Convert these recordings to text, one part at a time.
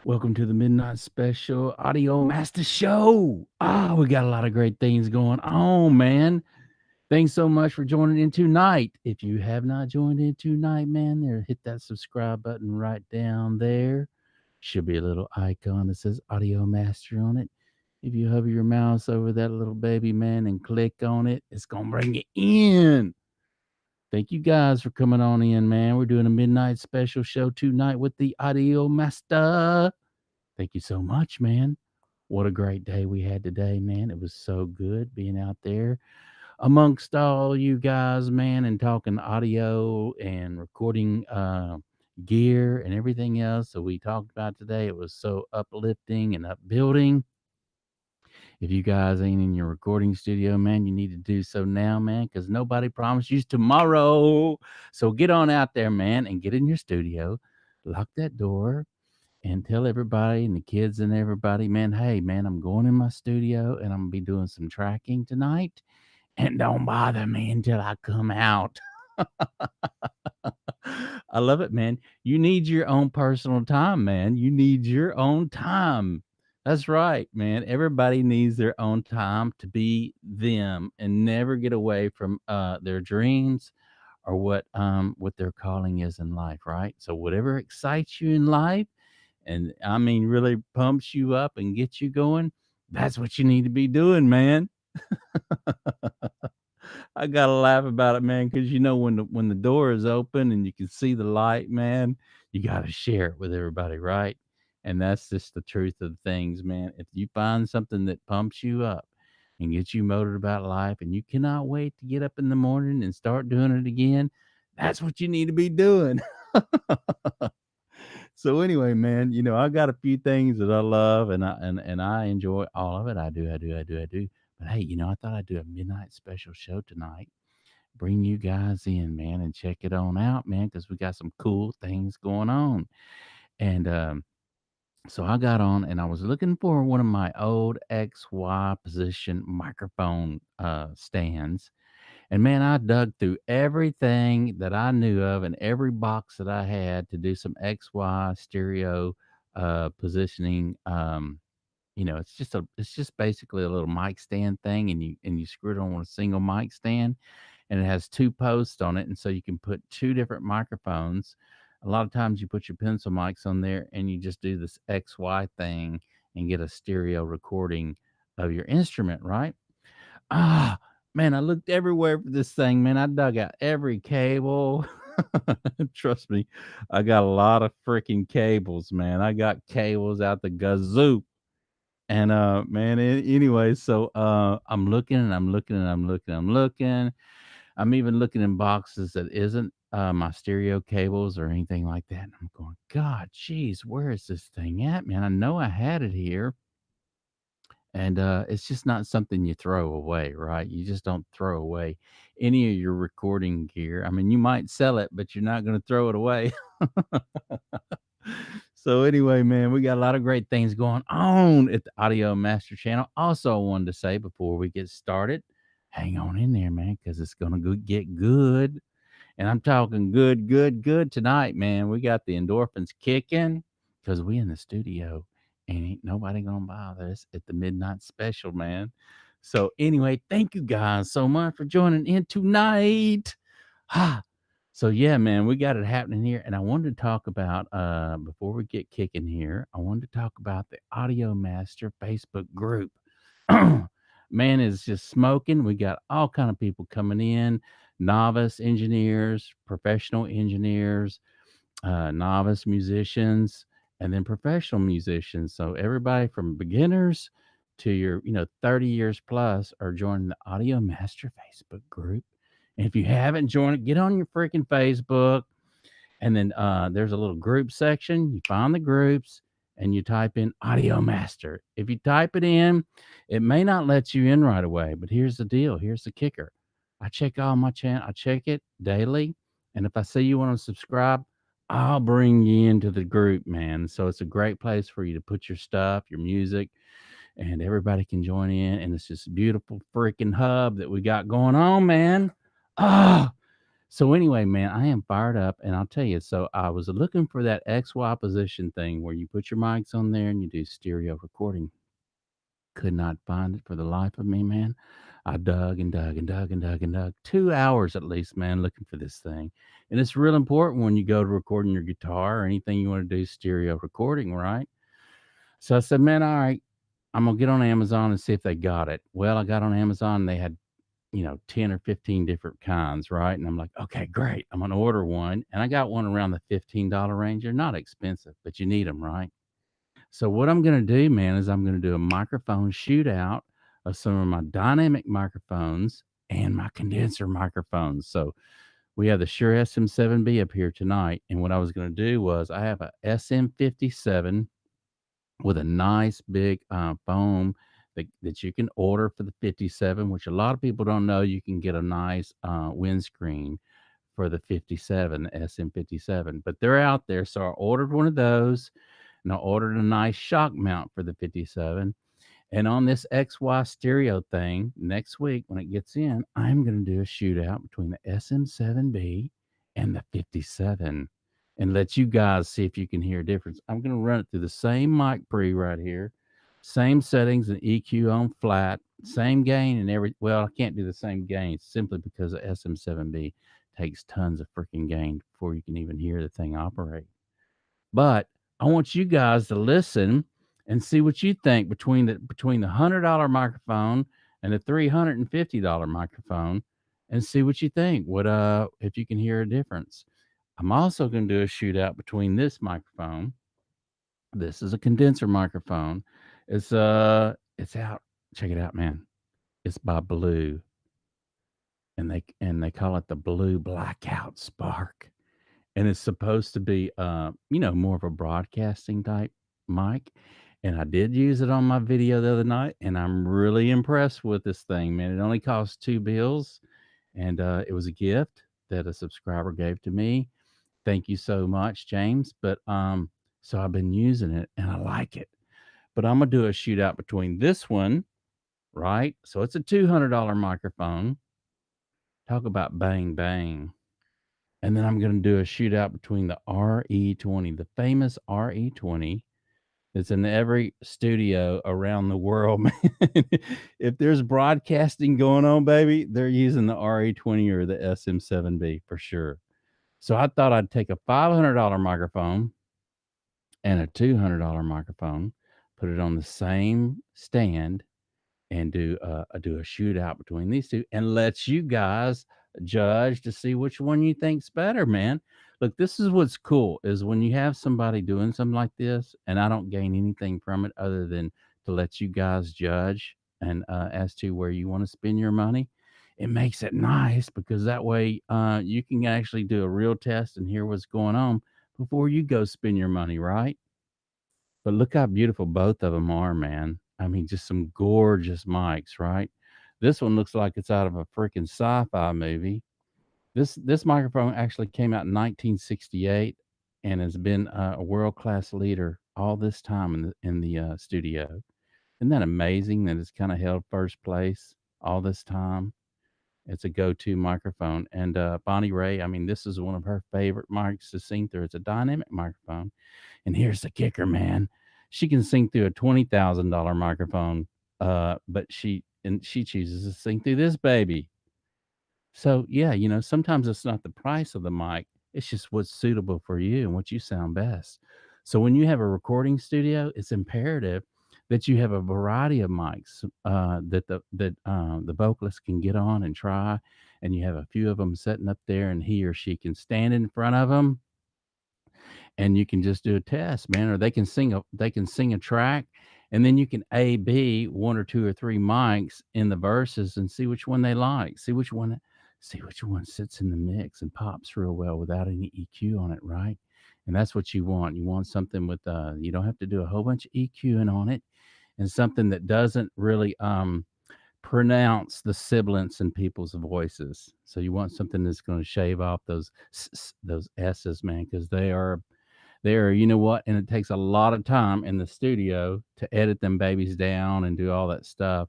Welcome to the Midnight Special Audio Master Show. We got a lot of great things going on, man. Thanks so much for joining in tonight. If you have not joined in tonight, man, there hit that subscribe button right down there. Should be a little icon that says Audio Master on it. If you hover your mouse over that little baby, man, and click on it, it's gonna bring you in. Thank you guys for coming on in, man. We're doing a midnight special show tonight with the Audio Master. Thank you so much, man. What a great day we had today, man. It was so good being out there amongst all you guys, man, and talking audio and recording gear and everything else that we talked about today. It was so uplifting and upbuilding. If you guys ain't in your recording studio, man, you need to do so now, man, because nobody promised you tomorrow. So get on out there, man, and get in your studio, lock that door, and tell everybody and the kids and everybody, man, hey, man, I'm going in my studio and I'm gonna be doing some tracking tonight. And don't bother me until I come out. I love it, man. You need your own personal time, man. You need your own time. That's right, man. Everybody needs their own time to be them and never get away from their dreams or what their calling is in life, right? So whatever excites you in life and I mean really pumps you up and gets you going, that's what you need to be doing, man. I gotta laugh about it, man, because you know when the door is open and you can see the light, man, you gotta share it with everybody, right? And that's just the truth of things, man. If you find something that pumps you up and gets you motivated about life, and you cannot wait to get up in the morning and start doing it again, that's what you need to be doing. So anyway, man, I got a few things that I love and I enjoy all of it. I do. But hey, I thought I'd do a midnight special show tonight. Bring you guys in, man, and check it on out, man, because we got some cool things going on. And so I got on and I was looking for one of my old XY position microphone stands. And man, I dug through everything that I knew of and every box that I had to do some XY stereo positioning. It's just basically a little mic stand thing, and you screw it on with a single mic stand, and it has two posts on it, and so you can put two different microphones. A lot of times you put your pencil mics on there, and you just do this XY thing and get a stereo recording of your instrument, right? Ah, man, I looked everywhere for this thing, man. I dug out every cable. Trust me, I got a lot of freaking cables, man. I got cables out the gazoo. And man, anyway, so I'm looking and I'm looking and I'm looking, I'm looking. I'm even looking in boxes that isn't my stereo cables or anything like that. And I'm going, God, geez, where is this thing at, man? I know I had it here. And it's just not something you throw away, right? You just don't throw away any of your recording gear. I mean, you might sell it, but you're not going to throw it away. So anyway, man, we got a lot of great things going on at the Audio Master channel. Also, I wanted to say before we get started, hang on in there, man, because it's going to get good. And I'm talking good, good, good tonight, man. We got the endorphins kicking because we in the studio and ain't nobody gonna bother us at the midnight special, man. So anyway, thank you guys so much for joining in tonight. Ah, so yeah, man, we got it happening here. And I wanted to talk about before we get kicking here, I wanted to talk about the Audio Master Facebook group. Man is just smoking. We got all kind of people coming in, novice engineers, professional engineers, novice musicians, and then professional musicians. So everybody from beginners to your 30 years plus are joining the Audio Master Facebook group. And if you haven't joined it, get on your freaking Facebook. And then there's a little group section. You find the groups and you type in Audio Master. If you type it in, it may not let you in right away. But here's the deal. Here's the kicker. I check all my channel. I check it daily. And if I see you want to subscribe, I'll bring you into the group, man. So it's a great place for you to put your stuff, your music, and everybody can join in. And it's this beautiful freaking hub that we got going on, man. Ah, So anyway, man, I am fired up, and I'll tell you. So I was looking for that XY position thing where you put your mics on there and you do stereo recording. Could not find it for the life of me, man. I dug and dug and dug and dug and dug 2 hours at least, man, looking for this thing. And it's real important when you go to recording your guitar or anything you want to do stereo recording, right? So I said, man, all right, I'm gonna get on Amazon and see if they got it. Well, I got on Amazon and they had 10 or 15 different kinds, right? And I'm like, okay, great. I'm going to order one. And I got one around the $15 range. They're not expensive, but you need them, right? So what I'm going to do, man, is I'm going to do a microphone shootout of some of my dynamic microphones and my condenser microphones. So we have the Shure SM7B up here tonight. And what I was going to do was I have a SM57 with a nice big foam that you can order for the 57, which a lot of people don't know. You can get a nice windscreen for the 57, the SM57, but they're out there. So I ordered one of those and I ordered a nice shock mount for the 57. And on this XY stereo thing next week, when it gets in, I'm going to do a shootout between the SM7B and the 57 and let you guys see if you can hear a difference. I'm going to run it through the same mic pre right here, same settings and EQ on flat, same gain and every. Well, I can't do the same gain simply because the SM7B takes tons of freaking gain before you can even hear the thing operate. But I want you guys to listen and see what you think between the $100 microphone and the $350 microphone, and see what you think. What if you can hear a difference? I'm also going to do a shootout between this microphone. This is a condenser microphone. It's out. Check it out, man. It's by Blue, and they call it the Blue Blackout Spark, and it's supposed to be more of a broadcasting type mic. And I did use it on my video the other night, and I'm really impressed with this thing, man. It only cost $2, and it was a gift that a subscriber gave to me. Thank you so much, James. But so I've been using it and I like it. But I'm gonna do a shootout between this one, right? So it's a $200 microphone. Talk about bang bang. And then I'm going to do a shootout between the RE20, the famous RE20 that's in every studio around the world, man. If there's broadcasting going on, baby, they're using the RE20 or the SM7B for sure. So I thought I'd take a $500 microphone and a $200 microphone, put it on the same stand, and do a shootout between these two and let you guys judge to see which one you think's better, man. Look, this is what's cool is when you have somebody doing something like this, and I don't gain anything from it other than to let you guys judge and as to where you want to spend your money. It makes it nice because that way you can actually do a real test and hear what's going on before you go spend your money, right? But look how beautiful both of them are, man. I mean, just some gorgeous mics, right? This one looks like it's out of a freaking sci-fi movie. This microphone actually came out in 1968 and has been a world-class leader all this time in the studio. Isn't that amazing that it's kind of held first place all this time? It's a go-to microphone. And Bonnie Ray, I mean, this is one of her favorite mics to sing through. It's a dynamic microphone. And here's the kicker, man. She can sing through a $20,000 microphone, but she chooses to sing through this baby. So yeah, sometimes it's not the price of the mic; it's just what's suitable for you and what you sound best. So when you have a recording studio, it's imperative that you have a variety of mics that the vocalist can get on and try, and you have a few of them sitting up there, and he or she can stand in front of them and you can just do a test, man, or they can sing a track, and then you can A B one or two or three mics in the verses and see which one they like. See which one sits in the mix and pops real well without any EQ on it, right? And that's what you want. You want something with you don't have to do a whole bunch of EQing on it, and something that doesn't really pronounce the sibilants in people's voices. So you want something that's going to shave off those s's, man, because they are, you know what? And it takes a lot of time in the studio to edit them babies down and do all that stuff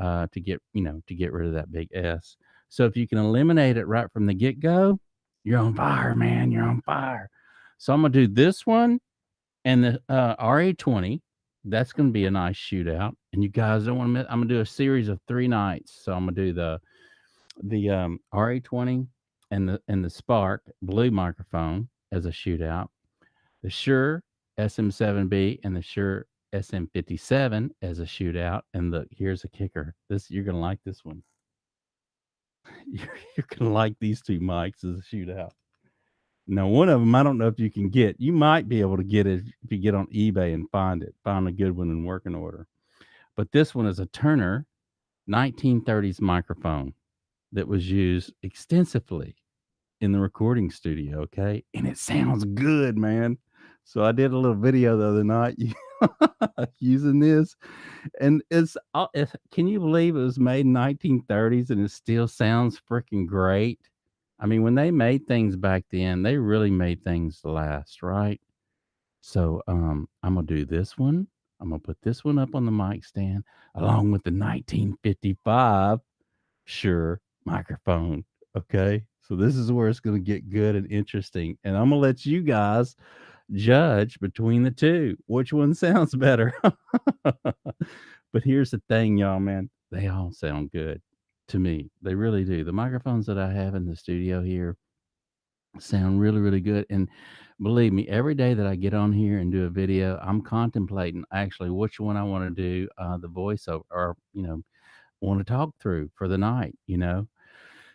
to get rid of that big S. So if you can eliminate it right from the get go, you're on fire, man. You're on fire. So I'm gonna do this one and the RA20. That's gonna be a nice shootout. And you guys don't want to miss. I'm gonna do a series of 3 nights. So I'm gonna do the RA20 and the Spark Blue microphone as a shootout, the Shure SM7B and the Shure SM57 as a shootout. And look, here's a kicker. This you're gonna like this one. You're gonna like these two mics as a shootout. Now, one of them I don't know if you can get. You might be able to get it if you get on eBay and find a good one in working order. But this one is a Turner 1930s microphone that was used extensively in the recording studio, okay? And it sounds good, man. So I did a little video the other night using this, and can you believe it was made in 1930s and it still sounds freaking great? I mean, when they made things back then, they really made things last, right? So, I'm gonna do this one. I'm gonna put this one up on the mic stand along with the 1955 Shure microphone. Okay. So this is where it's going to get good and interesting. And I'm going to let you guys judge between the two. Which one sounds better? But here's the thing, y'all, man. They all sound good to me. They really do. The microphones that I have in the studio here sound really, really good. And believe me, every day that I get on here and do a video, I'm contemplating actually which one I want to do the voiceover or, want to talk through for the night.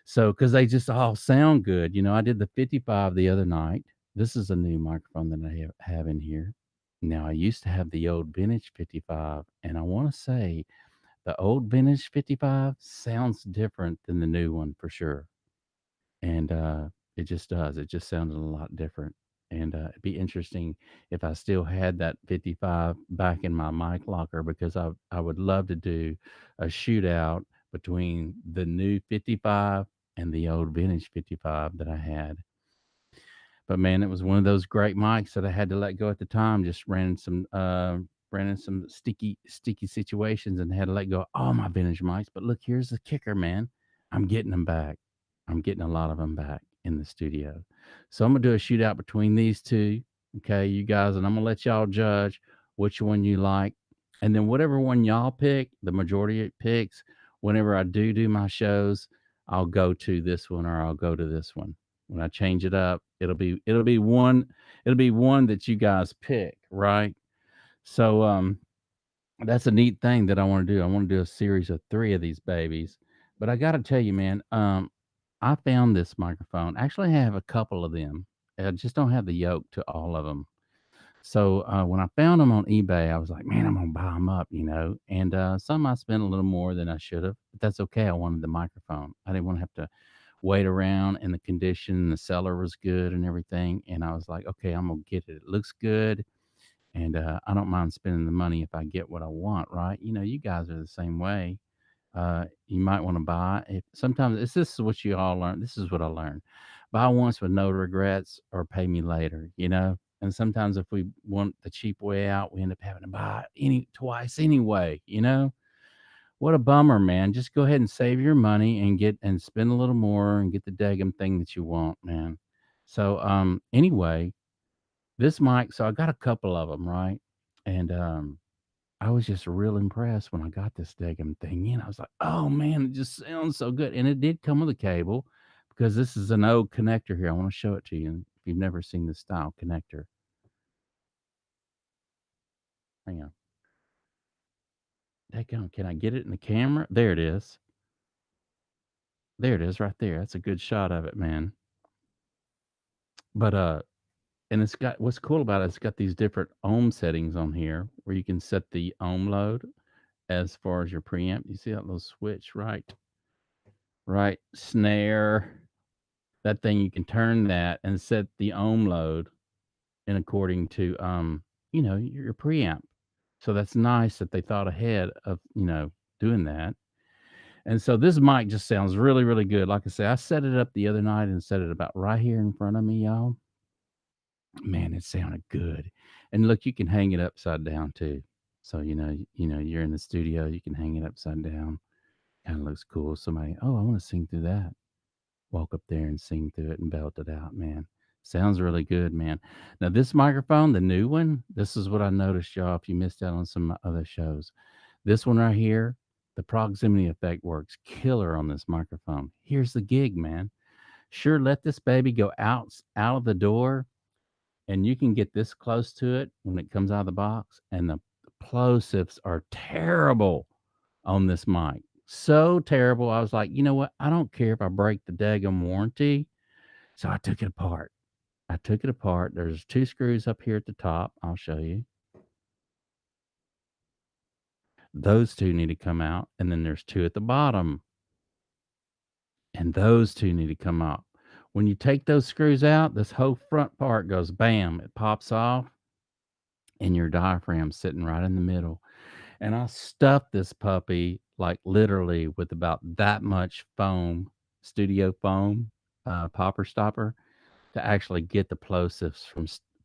So, because they just all sound good. I did the 55 the other night. This is a new microphone that I have in here. Now, I used to have the old vintage 55, and I want to say the old vintage 55 sounds different than the new one for sure. And it just does. It just sounded a lot different. And it'd be interesting if I still had that 55 back in my mic locker because I would love to do a shootout between the new 55 and the old vintage 55 that I had. But man, it was one of those great mics that I had to let go at the time. Just ran in some sticky situations and had to let go of all my vintage mics. But look, here's the kicker, man. I'm getting them back. I'm getting a lot of them back in the studio. So I'm gonna do a shootout between these two. Okay, you guys, and I'm gonna let y'all judge which one you like. And then whatever one y'all pick, the majority it picks, whenever I do my shows, I'll go to this one or I'll go to this one. When I change it up, it'll be one that you guys pick, right? So that's a neat thing that I want to do. I want to do a series of 3 of these babies. But I got to tell you, man, I found this microphone. Actually, I have a couple of them. I just don't have the yoke to all of them. So when I found them on eBay, I was like, man, I'm gonna buy them up. And some I spent a little more than I should have, but that's okay. I wanted the microphone. I didn't want to have to wait around, and the condition, the seller was good and everything. And I was like, okay, I'm gonna get it. It looks good, and I don't mind spending the money if I get what I want. Right? You guys are the same way. You might want to buy if sometimes this is what you all learn. This is what I learned. Buy once with no regrets or pay me later. And sometimes if we want the cheap way out, we end up having to buy twice anyway. What a bummer, man. Just go ahead and save your money and spend a little more and get the daggum thing that you want, man. So anyway, this mic, so I got a couple of them, right? And I was just real impressed when I got this daggum thing in. I was like, oh man, it just sounds so good. And it did come with a cable because this is an old connector here. I want to show it to you if you've never seen this style connector. Hang on. Daggum, can I get it in the camera? There it is. There it is right there. That's a good shot of it, man. But and it's got what's cool about it, it's got these different ohm settings on here where you can set the ohm load as far as your preamp. You see that little switch, right? Right, snare. That thing you can turn that and set the ohm load in according to your preamp. So that's nice that they thought ahead of doing that. And so this mic just sounds really, really good. Like I said, I set it up the other night and set it about right here in front of me, y'all. Man, it sounded good. And look, you can hang it upside down too. So you're in the studio, you can hang it upside down. Kind of looks cool. Somebody, oh, I want to sing through that. Walk up there and sing through it and belt it out, man. Sounds really good, man. Now, this microphone, the new one, this is what I noticed, y'all, if you missed out on some other shows. This one right here, the proximity effect works killer on this microphone. Here's the gig, man. Sure, let this baby go out of the door, and you can get this close to it when it comes out of the box, and the plosives are terrible on this mic. So terrible. I was like, you know what? I don't care if I break the daggum warranty. So I took it apart. I took it apart. There's two screws up here at the top. I'll show you. Those two need to come out. And then there's two at the bottom. And those two need to come out. When you take those screws out, this whole front part goes bam. It pops off. And your diaphragm's sitting right in the middle. And I stuffed this puppy like literally with about that much foam, studio foam, popper stopper to actually get the plosives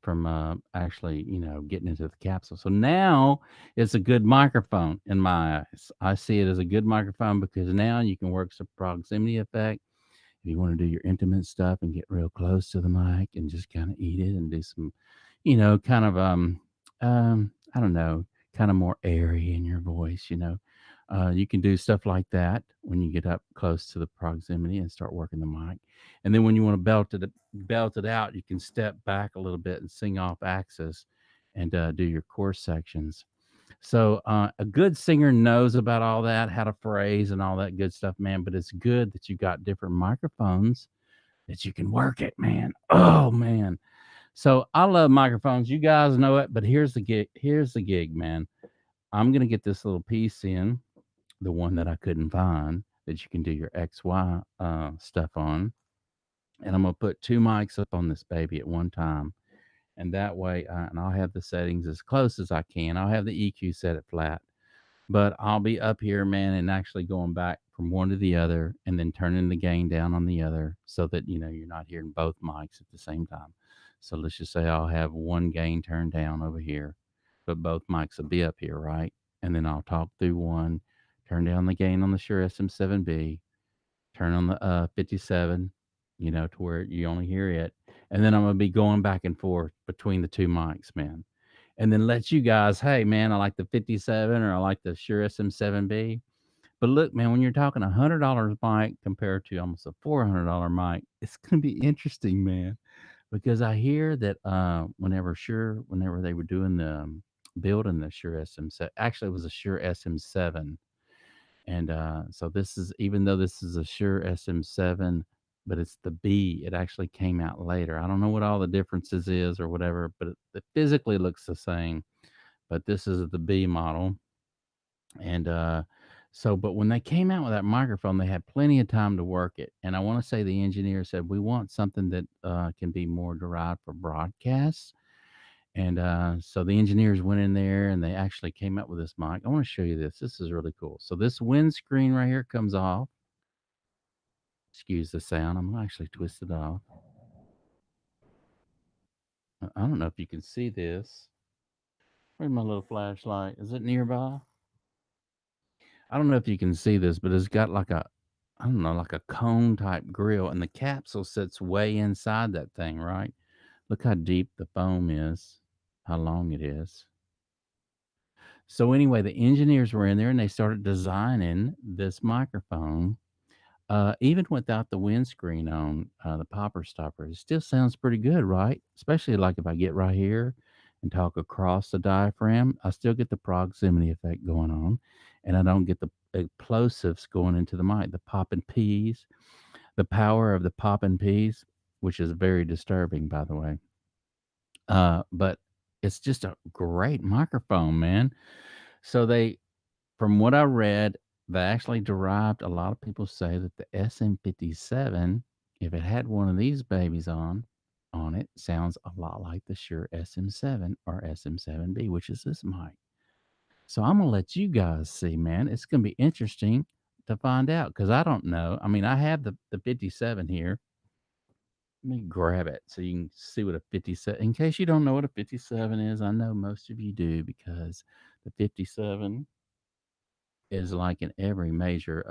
from actually, getting into the capsule. So now it's a good microphone in my eyes. I see it as a good microphone because now you can work some proximity effect. If you want to do your intimate stuff and get real close to the mic and just kind of eat it and do some, kind of I don't know, kind of more airy in your voice. You can do stuff like that when you get up close to the proximity and start working the mic. And then when you want to belt it out, you can step back a little bit and sing off axis and do your chorus sections. So a good singer knows about all that, how to phrase and all that good stuff, man. But it's good that you got different microphones that you can work it, man. Oh man. So I love microphones. You guys know it, but here's the gig. Here's the gig, man. I'm gonna get this little piece in, the one that I couldn't find that you can do your XY stuff on, and I'm gonna put two mics up on this baby at one time, and that way, and I'll have the settings as close as I can. I'll have the EQ set at flat, but I'll be up here, man, and actually going back from one to the other and then turning the gain down on the other so that, you're not hearing both mics at the same time. So let's just say I'll have one gain turned down over here, but both mics will be up here, right? And then I'll talk through one, turn down the gain on the Shure SM7B, turn on the 57, to where you only hear it. And then I'm going to be going back and forth between the two mics, man. And then let you guys, hey, man, I like the 57 or I like the Shure SM7B. But look, man, when you're talking $100 mic compared to almost a $400 mic, it's going to be interesting, man, because I hear that whenever they were doing the building the Shure SM7, actually it was a Shure SM7, and so this is, even though this is a Shure SM7, but it's the B. It actually came out later. I don't know what all the differences is or whatever, but it physically looks the same. But this is the B model, and but when they came out with that microphone, they had plenty of time to work it. And I want to say the engineer said we want something that can be more derived for broadcasts. And so the engineers went in there and they actually came up with this mic. I want to show you this. This is really cool. So this windscreen right here comes off. Excuse the sound. I'm gonna actually twist it off. I don't know if you can see this. Where's my little flashlight? Is it nearby? I don't know if you can see this, but it's got like I don't know, like a cone type grill, and the capsule sits way inside that thing, right? Look how deep the foam is, how long it is. So anyway, the engineers were in there and they started designing this microphone. Even without the windscreen on, the popper stopper, it still sounds pretty good, right? Especially like if I get right here and talk across the diaphragm, I still get the proximity effect going on, and I don't get the plosives going into the mic, the popping P's, the power of the popping P's, which is very disturbing, by the way. But it's just a great microphone, man. So from what I read, they actually derived, a lot of people say that the SM57, if it had one of these babies on it, sounds a lot like the Shure SM7 or SM7B, which is this mic. So I'm gonna let you guys see, man. It's gonna be interesting to find out because I don't know. I mean, I have the 57 here. Let me grab it so you can see what a 57. In case you don't know what a 57 is, I know most of you do because the 57 is like in every major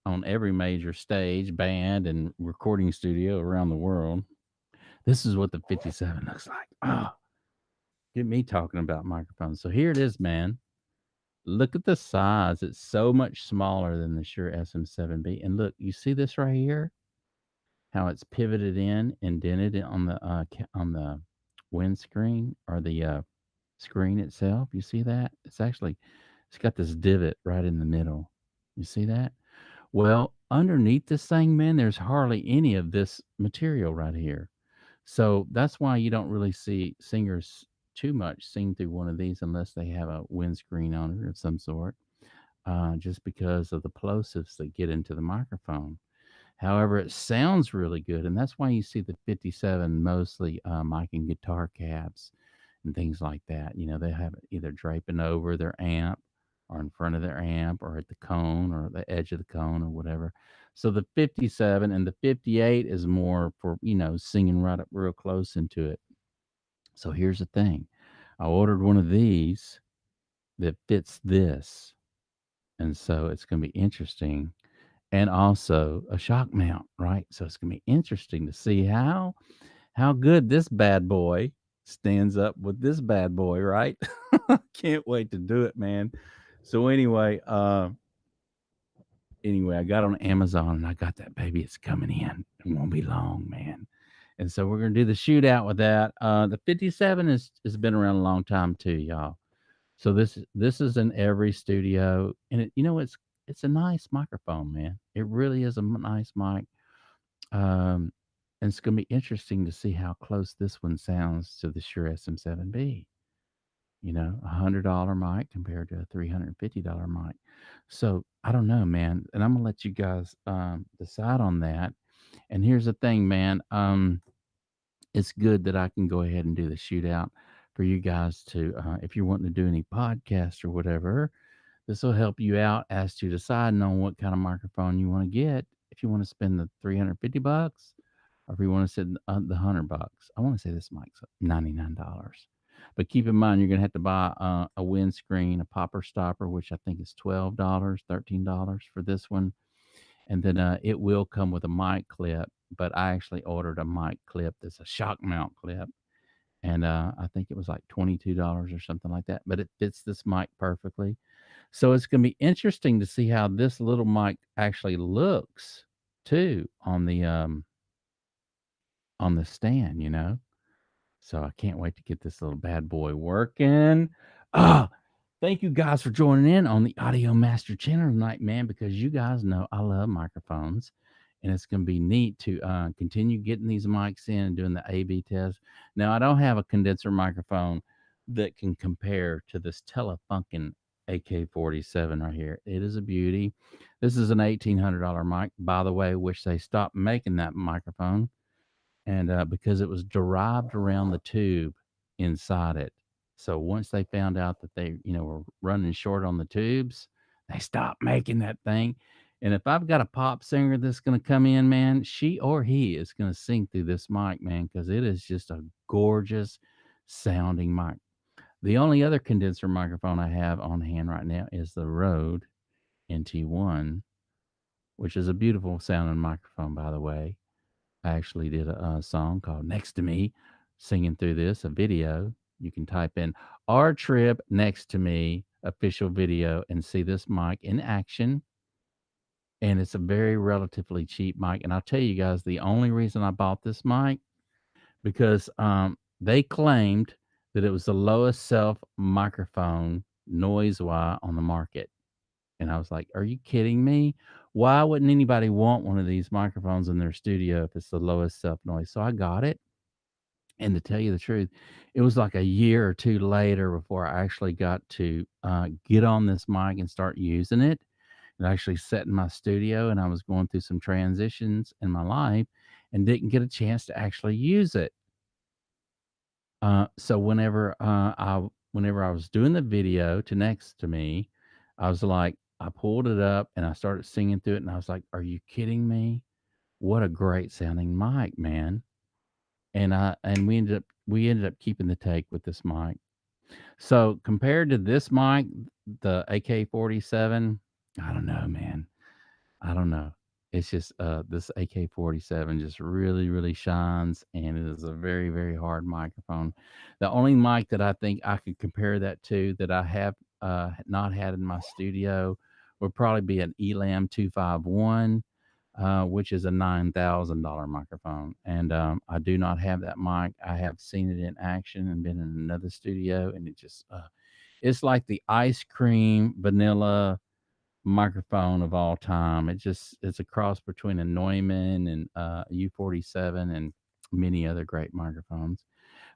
on every major stage, band, and recording studio around the world. This is what the 57 looks like. Oh, get me talking about microphones. So here it is, man. Look at the size. It's so much smaller than the Shure SM7B. And look, you see this right here? How it's pivoted in and dented on the on the windscreen or the screen itself. You see that? It's got this divot right in the middle. You see that? Well, underneath this thing, man, there's hardly any of this material right here. So that's why you don't really see singers too much sing through one of these unless they have a windscreen on it of some sort, just because of the plosives that get into the microphone. However, it sounds really good, and that's why you see the 57 mostly mic and guitar cabs and things like that. You know, they have it either draping over their amp or in front of their amp or at the cone or the edge of the cone or whatever. So the 57 and the 58 is more for, singing right up real close into it. So here's the thing. I ordered one of these that fits this. And so it's going to be interesting, and also a shock mount, right? So it's gonna be interesting to see how good this bad boy stands up with this bad boy, right? Can't wait to do it, man. So anyway, I got on Amazon and I got that baby. It's coming in. It won't be long, man. And so we're gonna do the shootout with that. The 57 has been around a long time too, y'all. So this is in every studio, and it's a nice microphone, man. It really is a nice mic. Um, and it's going to be interesting to see how close this one sounds to the Shure SM7B. $100 mic compared to a $350 mic. So I don't know, man. And I'm gonna let you guys decide on that. And here's the thing, man. It's good that I can go ahead and do the shootout for you guys to, if you're wanting to do any podcast or whatever, this will help you out as to deciding on what kind of microphone you want to get. If you want to spend the $350, or if you want to spend the $100. I want to say this mic's $99. But keep in mind, you're going to have to buy a windscreen, a popper stopper, which I think is $12, $13 for this one. And then it will come with a mic clip. But I actually ordered a mic clip that's a shock mount clip. And I think it was like $22 or something like that. But it fits this mic perfectly. So it's going to be interesting to see how this little mic actually looks too on the stand. So I can't wait to get this little bad boy working. Ah, thank you guys for joining in on the Audio Master channel tonight, man, because you guys know I love microphones. And it's going to be neat to continue getting these mics in and doing the A/B test. Now, I don't have a condenser microphone that can compare to this Telefunken AK-47 right here. It is a beauty. This is an $1,800 mic. By the way, wish they stopped making that microphone, and because it was derived around the tube inside it. So once they found out that they, were running short on the tubes, they stopped making that thing. And if I've got a pop singer that's going to come in, man, she or he is going to sing through this mic, man, because it is just a gorgeous sounding mic. The only other condenser microphone I have on hand right now is the Rode NT1, which is a beautiful sounding microphone, by the way. I actually did a song called Next to Me, singing through this, a video. You can type in our trip next to me official video and see this mic in action. And it's a very relatively cheap mic. And I'll tell you guys, the only reason I bought this mic, because they claimed that it was the lowest self microphone noise wise on the market. And I was like, are you kidding me? Why wouldn't anybody want one of these microphones in their studio if it's the lowest self noise? So I got it. And to tell you the truth, it was like a year or two later before I actually got to get on this mic and start using it. And actually sat in my studio, and I was going through some transitions in my life and didn't get a chance to actually use it. So whenever I was doing the video to Next to Me, I was like, I pulled it up and I started singing through it, and I was like, "Are you kidding me? What a great sounding mic, man!" And we ended up keeping the take with this mic. So compared to this mic, the AK-47, I don't know, man. I don't know. It's just this AK-47 just really, really shines, and it is a very, very hard microphone. The only mic that I think I could compare that to that I have not had in my studio would probably be an Elam 251, which is a $9,000 microphone. And I do not have that mic. I have seen it in action and been in another studio, and it's like the ice cream vanilla microphone of all time. It's a cross between a Neumann and U-47 and many other great microphones.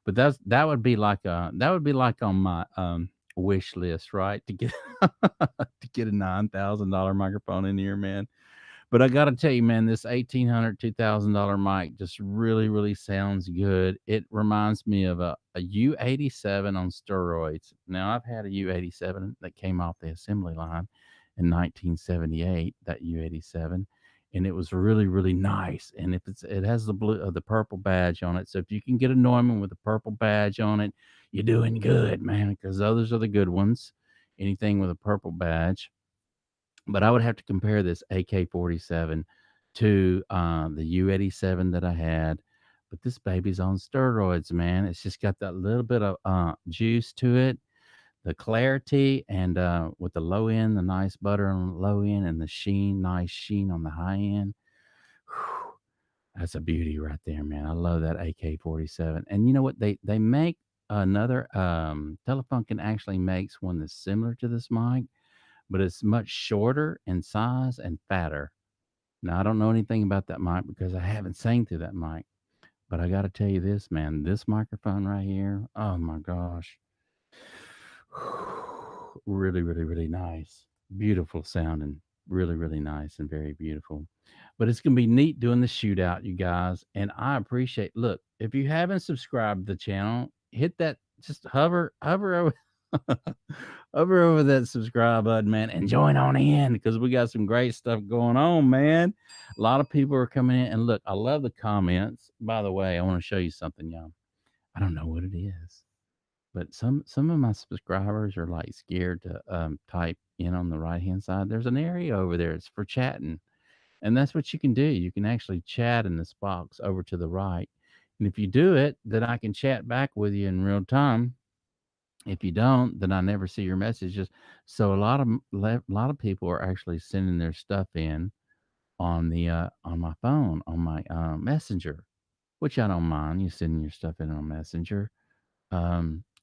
But that would be like on my wish list, right? To get to get a $9,000 microphone in here, man. But I got to tell you, man, this $1,800, $2,000 mic just really, really sounds good. It reminds me of a U87 on steroids. Now, I've had a U87 that came off the assembly line in 1978, that U87, and it was really, really nice. And it has the purple badge on it. So if you can get a Neumann with a purple badge on it, you're doing good, man, because those are the good ones. Anything with a purple badge. But I would have to compare this AK-47 to the U87 that I had. But this baby's on steroids, man. It's just got that little bit of juice to it, the clarity, and with the low end, the nice butter on the low end, and the sheen, nice sheen on the high end. Whew, that's a beauty right there, man. I love that AK-47. And you know what? They make another Telefunken actually makes one that's similar to this mic, but it's much shorter in size and fatter. Now, I don't know anything about that mic because I haven't sang through that mic, but I got to tell you this, man, this microphone right here, oh my gosh, really, really, really nice. Beautiful sounding, really, really nice and very beautiful. But it's going to be neat doing the shootout, you guys. And I appreciate, look, if you haven't subscribed to the channel, hit that, just hover over. Hover over that subscribe button, man, and join on in because we got some great stuff going on, man. A lot of people are coming in, and look, I love the comments. By the way, I want to show you something, y'all. I don't know what it is, but some of my subscribers are like scared to type in on the right hand side. There's an area over there. It's for chatting, and that's what you can do. You can actually chat in this box over to the right, and if you do it, then I can chat back with you in real time. If you don't, then I never see your messages. So a lot of people are actually sending their stuff in on my phone on my messenger, which I don't mind. You sending your stuff in on Messenger.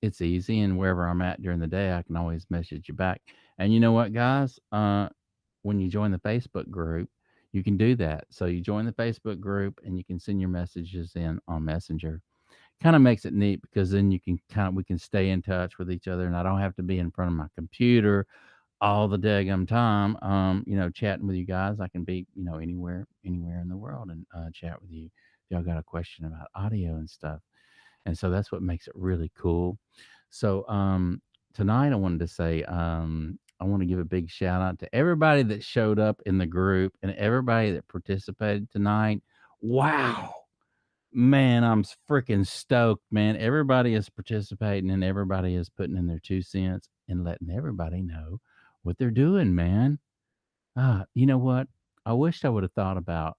It's easy, and wherever I'm at during the day, I can always message you back. And you know what, guys? When you join the Facebook group, you can do that. So you join the Facebook group, and you can send your messages in on Messenger. Kind of makes it neat because then you can we can stay in touch with each other, and I don't have to be in front of my computer all the daggum time, chatting with you guys. I can be, anywhere in the world and chat with you if y'all got a question about audio and stuff. And so that's what makes it really cool. So tonight I wanted to say I want to give a big shout out to everybody that showed up in the group and everybody that participated tonight. Wow, man, I'm freaking stoked, man. Everybody is participating and everybody is putting in their 2 cents and letting everybody know what they're doing, man. You know what? I wished I would have thought about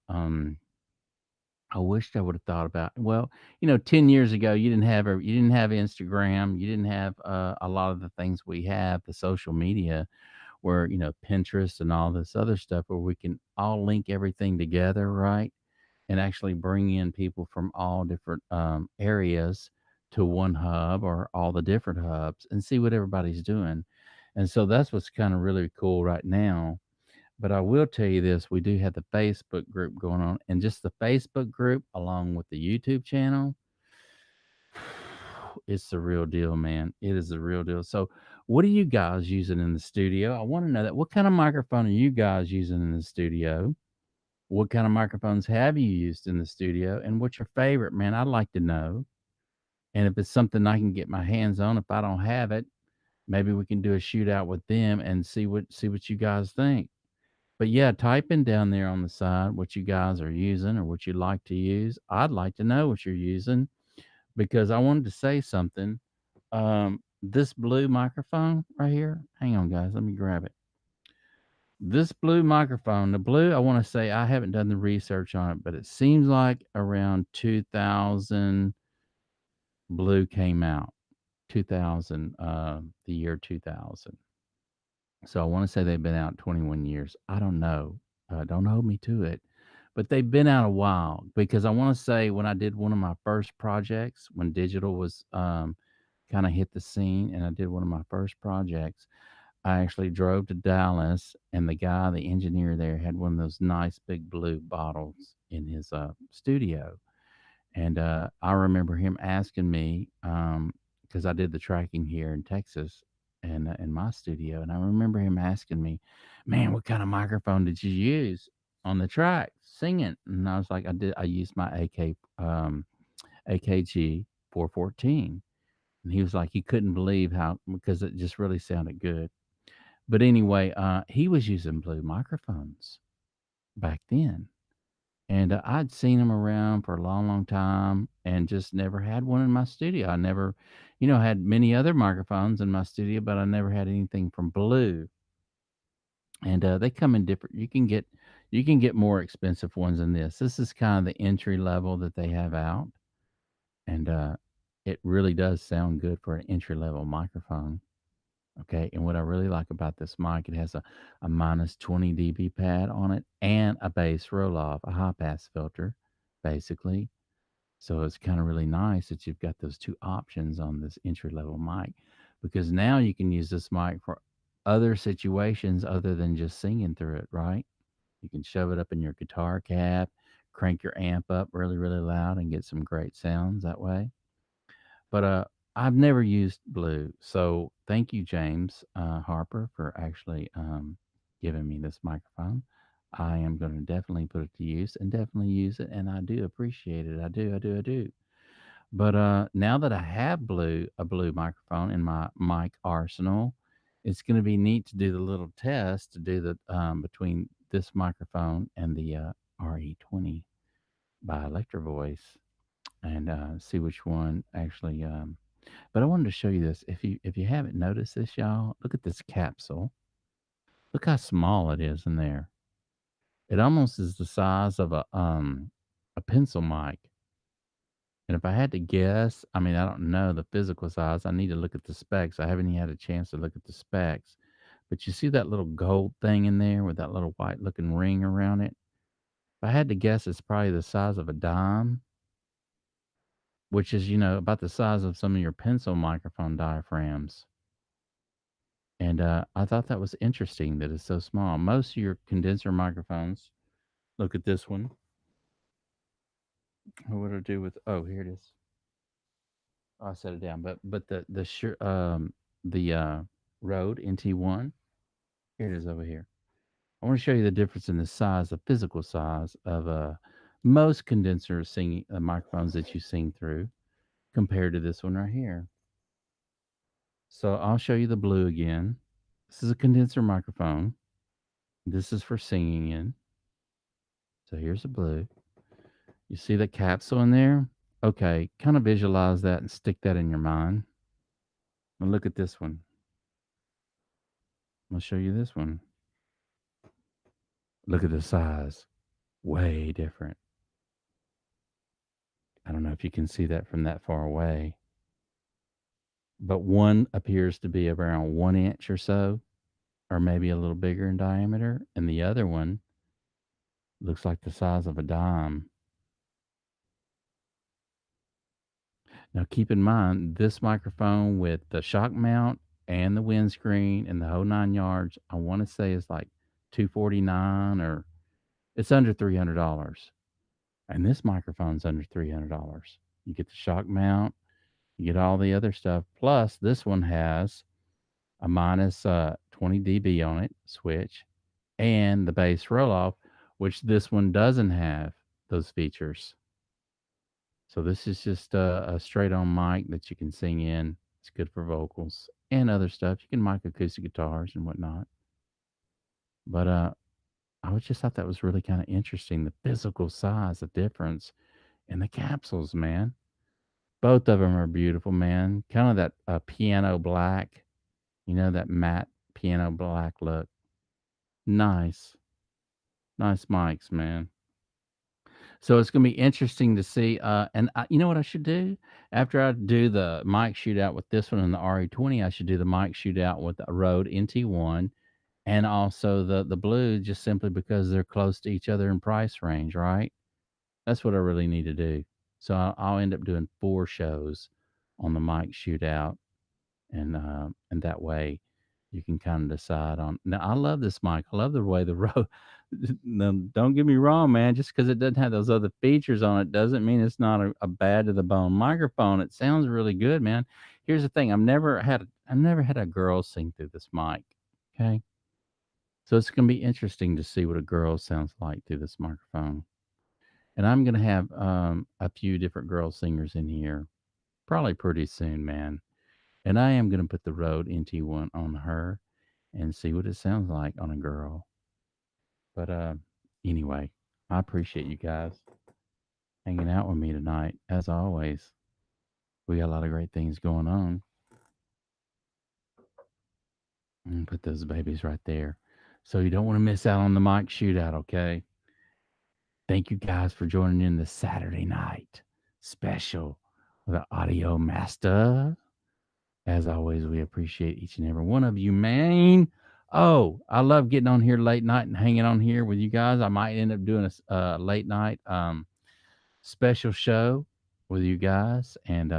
I wished I would have thought about, well, 10 years ago you didn't have Instagram, you didn't have a lot of the things we have, the social media where, Pinterest and all this other stuff where we can all link everything together, right? And actually bring in people from all different areas to one hub or all the different hubs and see what everybody's doing. And so that's what's kind of really cool right now. But I will tell you this, we do have the Facebook group going on, and just the Facebook group along with the YouTube channel, it's the real deal, man. It is the real deal. So what are you guys using in the studio? I want to know that. What kind of microphone are you guys using in the studio? What kind of microphones have you used in the studio? And what's your favorite, man? I'd like to know. And if it's something I can get my hands on, if I don't have it, maybe we can do a shootout with them and see what you guys think. But yeah, type in down there on the side what you guys are using or what you like to use. I'd like to know what you're using because I wanted to say something. This blue microphone right here. Hang on, guys. Let me grab it. This blue microphone, the blue, I want to say I haven't done the research on it, but it seems like around 2000 blue came out. 2000, the year 2000. So I want to say they've been out 21 years. I don't know. Don't hold me to it. But they've been out a while because I want to say when I did one of my first projects, when digital was kind of hit the scene, and I did one of my first projects, I actually drove to Dallas, and the guy, the engineer there, had one of those nice big blue bottles in his studio. And I remember him asking me, because I did the tracking here in Texas and in my studio. And I remember him asking me, man, what kind of microphone did you use on the track singing? And I was like, I used my AKG 414. And he was like, he couldn't believe how, because it just really sounded good. But anyway, he was using blue microphones back then. And I'd seen them around for a long, long time and just never had one in my studio. I never, had many other microphones in my studio, but I never had anything from Blue. And they come in different. You can get more expensive ones than this. This is kind of the entry level that they have out, and it really does sound good for an entry level microphone. Okay, and what I really like about this mic, it has a minus 20 dB pad on it and a bass roll off, a high pass filter, basically. So it's kind of really nice that you've got those two options on this entry level mic, because now you can use this mic for other situations other than just singing through it, right? You can shove it up in your guitar cab, crank your amp up really, really loud, and get some great sounds that way. But I've never used Blue, so thank you, James Harper, for actually giving me this microphone. I am going to definitely put it to use and definitely use it, and I do appreciate it. I do, I do, I do. But now that I have a blue microphone in my mic arsenal, it's going to be neat to do the little test to do the between this microphone and the RE20 by Electro Voice, and see which one actually. But I wanted to show you this. If you haven't noticed this, y'all, look at this capsule. Look how small it is in there. It almost is the size of a pencil mic. And if I had to guess, I mean, I don't know the physical size. I need to look at the specs. I haven't even had a chance to look at the specs. But you see that little gold thing in there with that little white looking ring around it? If I had to guess, it's probably the size of a dime, which is, about the size of some of your pencil microphone diaphragms. And I thought that was interesting that it's so small. Most of your condenser microphones, look at this one. What do I do with? Oh, here it is. Oh, I set it down. But the Rode NT1. Here it is over here. I want to show you the difference in the size, the physical size of most condenser singing microphones that you sing through compared to this one right here. So I'll show you the Blue again. This is a condenser microphone. This is for singing in. So here's the Blue. You see the capsule in there? Okay, kind of visualize that and stick that in your mind. Now look at this one. I'll show you this one. Look at the size. Way different. I don't know if you can see that from that far away. But one appears to be around 1 inch or so, or maybe a little bigger in diameter. And the other one looks like the size of a dime. Now, keep in mind, this microphone with the shock mount and the windscreen and the whole 9 yards, I want to say is like 249, or it's under $300. And this microphone's under $300. You get the shock mount, you get all the other stuff. Plus, this one has a minus 20 dB on it, switch, and the bass roll off, which this one doesn't have those features. So this is just a straight on mic that you can sing in. It's good for vocals and other stuff. You can mic acoustic guitars and whatnot. But I was just thought that was really kind of interesting. The physical size, the difference in the capsules, man. Both of them are beautiful, man. Kind of that piano black, that matte piano black look. Nice, nice mics, man. So it's gonna be interesting to see. And you know what I should do after I do the mic shootout with this one and the RE20, I should do the mic shootout with the Rode NT1 and also the Blue, just simply because they're close to each other in price range, right? That's what I really need to do. So I'll end up doing 4 shows on the mic shootout, and that way you can kind of decide on. Now I love this mic. I love the way the Rode. Now, don't get me wrong, man. Just because it doesn't have those other features on it doesn't mean it's not a bad to the bone microphone. It sounds really good, man. Here's the thing: I've never had a girl sing through this mic. Okay, so it's gonna be interesting to see what a girl sounds like through this microphone. And I'm gonna have a few different girl singers in here probably pretty soon, man. And I am gonna put the Rode NT1 on her and see what it sounds like on a girl. But anyway, I appreciate you guys hanging out with me tonight. As always, we got a lot of great things going on. And put those babies right there. So you don't want to miss out on the mic shootout, okay? Thank you guys for joining in the Saturday night special with the Audio Master. As always, we appreciate each and every one of you, man. Oh, I love getting on here late night and hanging on here with you guys. I might end up doing a late night special show with you guys, and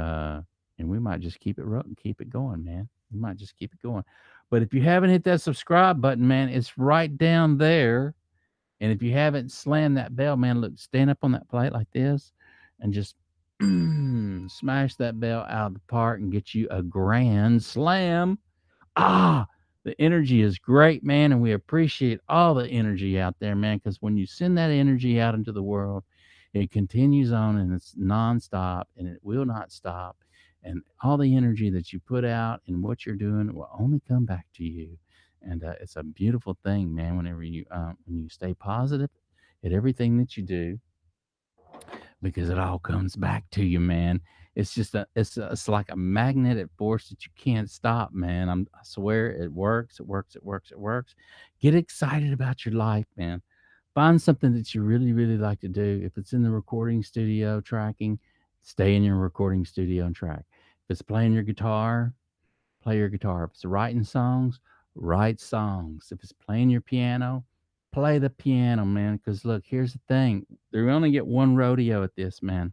we might just keep it going, man. We might just keep it going. But if you haven't hit that subscribe button, man, it's right down there. And if you haven't slammed that bell, man, look, stand up on that plate like this and just smash that bell out of the park and get you a grand slam. Ah, the energy is great, man, and we appreciate all the energy out there, man, because when you send that energy out into the world, it continues on and it's nonstop and it will not stop. And all the energy that you put out and what you're doing will only come back to you. And it's a beautiful thing, man. Whenever when you stay positive at everything that you do, because it all comes back to you, man. It's like a magnetic force that you can't stop, man. I swear it works. It works. It works. It works. Get excited about your life, man. Find something that you really, really like to do. If it's in the recording studio tracking, stay in your recording studio and track. If it's playing your guitar, play your guitar. If it's writing songs, write songs. If it's playing your piano, play the piano, man. Because look, here's the thing: you only get one rodeo at this, man.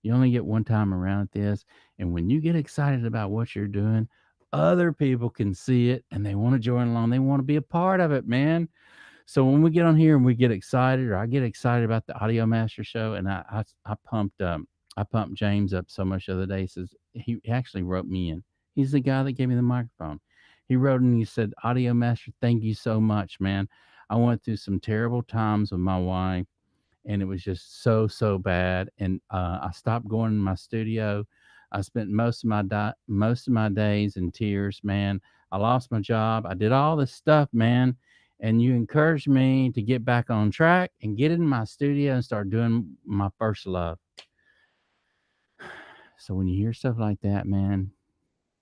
You only get one time around at this, and when you get excited about what you're doing, other people can see it and they want to join along. They want to be a part of it, man. So when we get on here and we get excited, or I get excited about the Audio Master Show, and I pumped James up so much the other day. He says he actually wrote me in. He's the guy that gave me the microphone. He wrote and he said, "Audio Master, thank you so much, man. I went through some terrible times with my wife, and it was just so bad. And I stopped going in my studio. I spent most of my days in tears, man. I lost my job. I did all this stuff, man. And you encouraged me to get back on track and get in my studio and start doing my first love." So when you hear stuff like that, man,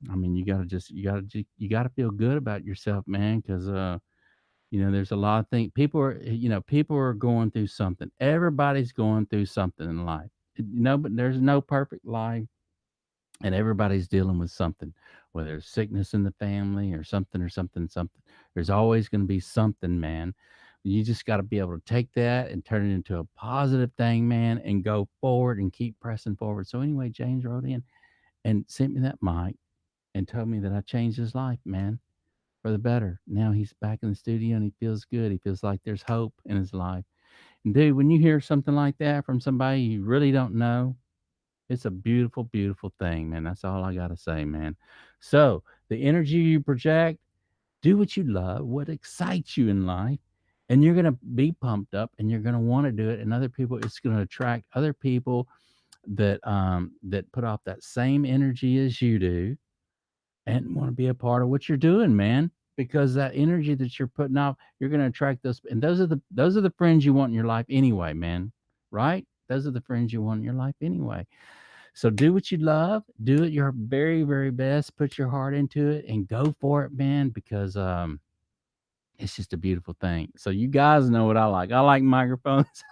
I mean, you gotta feel good about yourself, man, because there's a lot of things. People are going through something. Everybody's going through something in life. But there's no perfect life, and everybody's dealing with something, whether it's sickness in the family or something or something, something. There's always going to be something, man. You just got to be able to take that and turn it into a positive thing, man, and go forward and keep pressing forward. So anyway, James wrote in and sent me that mic and told me that I changed his life, man, for the better. Now he's back in the studio and he feels good. He feels like there's hope in his life. And dude, when you hear something like that from somebody you really don't know, it's a beautiful, beautiful thing, man. That's all I got to say, man. So the energy you project, do what you love, what excites you in life, and you're going to be pumped up and you're going to want to do it. And other people, it's going to attract other people that put off that same energy as you do and want to be a part of what you're doing, man. Because that energy that you're putting off, you're going to attract those, and those are the friends you want in your life anyway, man. Right? Those are the friends you want in your life anyway. So do what you love, do it your very, very best, put your heart into it and go for it, man, because it's just a beautiful thing. So you guys know what I like. I like microphones.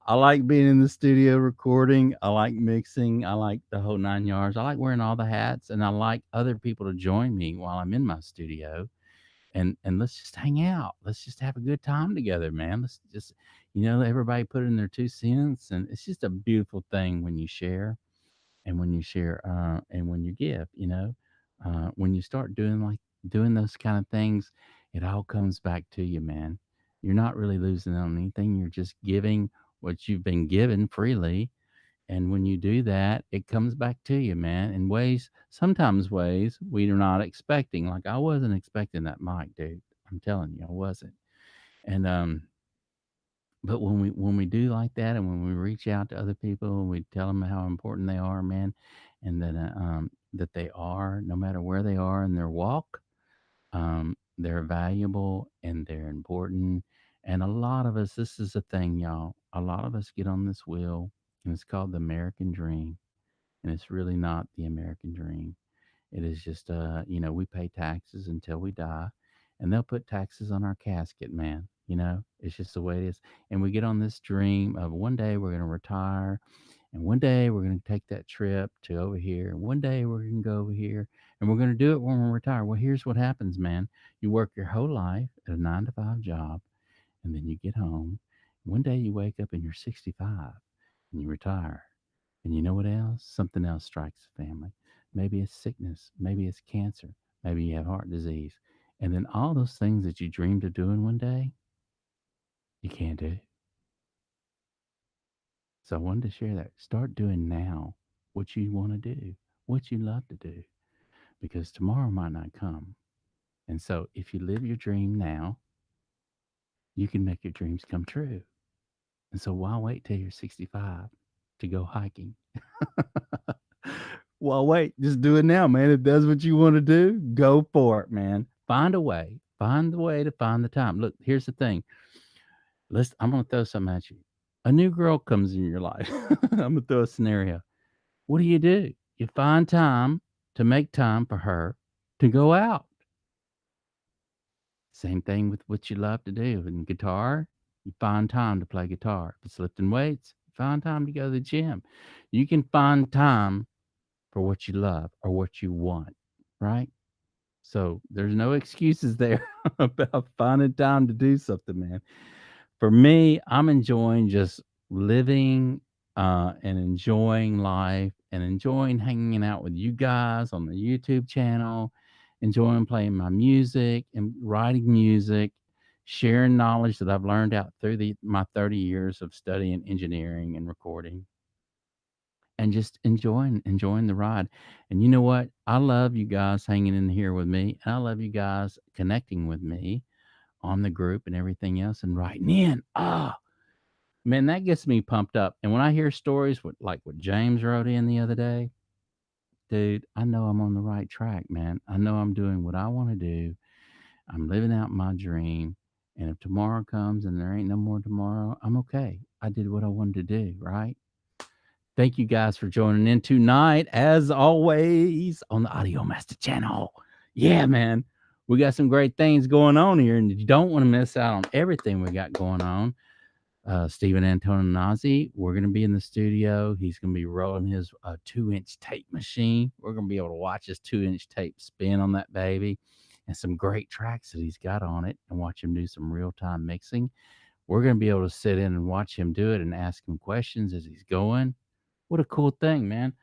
I like being in the studio recording. I like mixing. I like the whole 9 yards. I like wearing all the hats, and I like other people to join me while I'm in my studio. And let's just hang out. Let's just have a good time together, man. Let's just, everybody put in their 2 cents, and it's just a beautiful thing when you share and when you share and when you give. When you start doing those kind of things, it all comes back to you, man. You're not really losing on anything. You're just giving what you've been given freely, and when you do that, it comes back to you, man, in ways, sometimes ways we are not expecting. Like I wasn't expecting that mic, dude. I'm telling you, I wasn't. And but when we do like that, and when we reach out to other people and we tell them how important they are, man, and that they are, no matter where they are in their walk, they're valuable and they're important. And a lot of us, this is the thing, y'all. A lot of us get on this wheel, and it's called the American dream, and it's really not the American dream. It is just, we pay taxes until we die, and they'll put taxes on our casket, man. It's just the way it is. And we get on this dream of one day we're going to retire, and one day we're going to take that trip to over here, and one day we're going to go over here, and we're going to do it when we retire. Well, here's what happens, man. You work your whole life at a 9 to 5 job, and then you get home. One day you wake up and you're 65 and you retire. And you know what else? Something else strikes the family. Maybe it's sickness. Maybe it's cancer. Maybe you have heart disease. And then all those things that you dreamed of doing one day, you can't do. So I wanted to share that. Start doing now what you want to do, what you love to do, because tomorrow might not come. And so if you live your dream now, you can make your dreams come true. And so why wait till you're 65 to go hiking? Well, wait, just do it now, man. If that's what you want to do, go for it, man. Find a way. Find the way to find the time. Look, here's the thing. I'm gonna throw something at you. A new girl comes in your life. I'm gonna throw a scenario. What do? You find time to make time for her to go out. Same thing with what you love to do. In guitar, you find time to play guitar. If it's lifting weights, you find time to go to the gym. You can find time for what you love or what you want, right? So there's no excuses there about finding time to do something, man. For me, I'm enjoying just living and enjoying life and enjoying hanging out with you guys on the YouTube channel, enjoying playing my music and writing music, sharing knowledge that I've learned out through my 30 years of studying engineering and recording, and just enjoying the ride. And you know what? I love you guys hanging in here with me, and I love you guys connecting with me on the group and everything else and writing in. Man, that gets me pumped up. And when I hear stories like what James wrote in the other day, dude, I know I'm on the right track, man. I know I'm doing what I want to do. I'm living out my dream. And if tomorrow comes and there ain't no more tomorrow, I'm okay. I did what I wanted to do, right? Thank you guys for joining in tonight, as always, on the Audio Master channel. Yeah, man. We got some great things going on here, and you don't want to miss out on everything we got going on. Stephen Antonazzi, we're going to be in the studio. He's going to be rolling his 2-inch tape machine. We're going to be able to watch his 2-inch tape spin on that baby, and some great tracks that he's got on it, and watch him do some real-time mixing. We're going to be able to sit in and watch him do it and ask him questions as he's going. What a cool thing, man.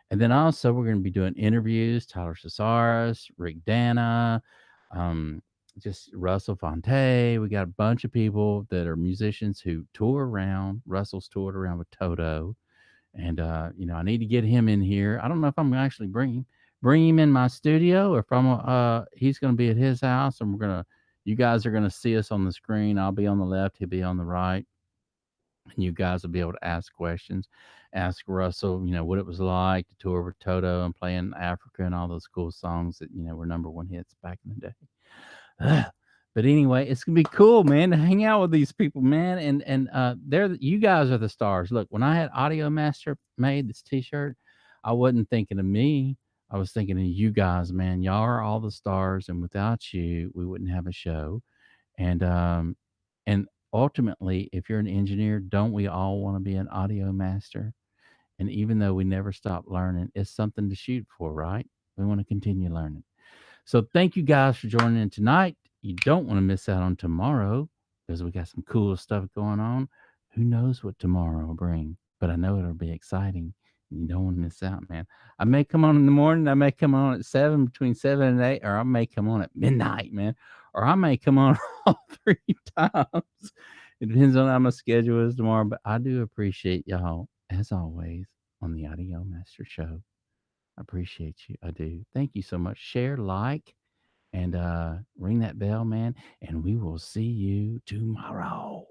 And then also we're going to be doing interviews, Tyler Cesaris, Rick Dana, um, just Russell Fonte. We got a bunch of people that are musicians who tour around. Russell's toured around with Toto. And, I need to get him in here. I don't know if I'm going to actually bring him in my studio, or if he's going to be at his house, and you guys are going to see us on the screen. I'll be on the left. He'll be on the right, and you guys will be able to ask questions. Ask Russell, what it was like to tour with Toto and playing Africa and all those cool songs that, were number one hits back in the day. But anyway, it's gonna be cool, man, to hang out with these people, man. And you guys are the stars. Look, when I had Audio Master made this T-shirt, I wasn't thinking of me. I was thinking of you guys, man. Y'all are all the stars, and without you, we wouldn't have a show. And ultimately, if you're an engineer, don't we all want to be an audio master? And even though we never stop learning, it's something to shoot for, right? We want to continue learning. So thank you guys for joining in tonight. You don't want to miss out on tomorrow because we got some cool stuff going on. Who knows what tomorrow will bring, but I know it'll be exciting. You don't want to miss out, man. I may come on in the morning. I may come on at 7, between 7 and 8, or I may come on at midnight, man. Or I may come on all 3 times. It depends on how my schedule is tomorrow. But I do appreciate y'all, as always, on the Audio Master Show. I appreciate you. I do. Thank you so much. Share, like, and ring that bell, man. And we will see you tomorrow.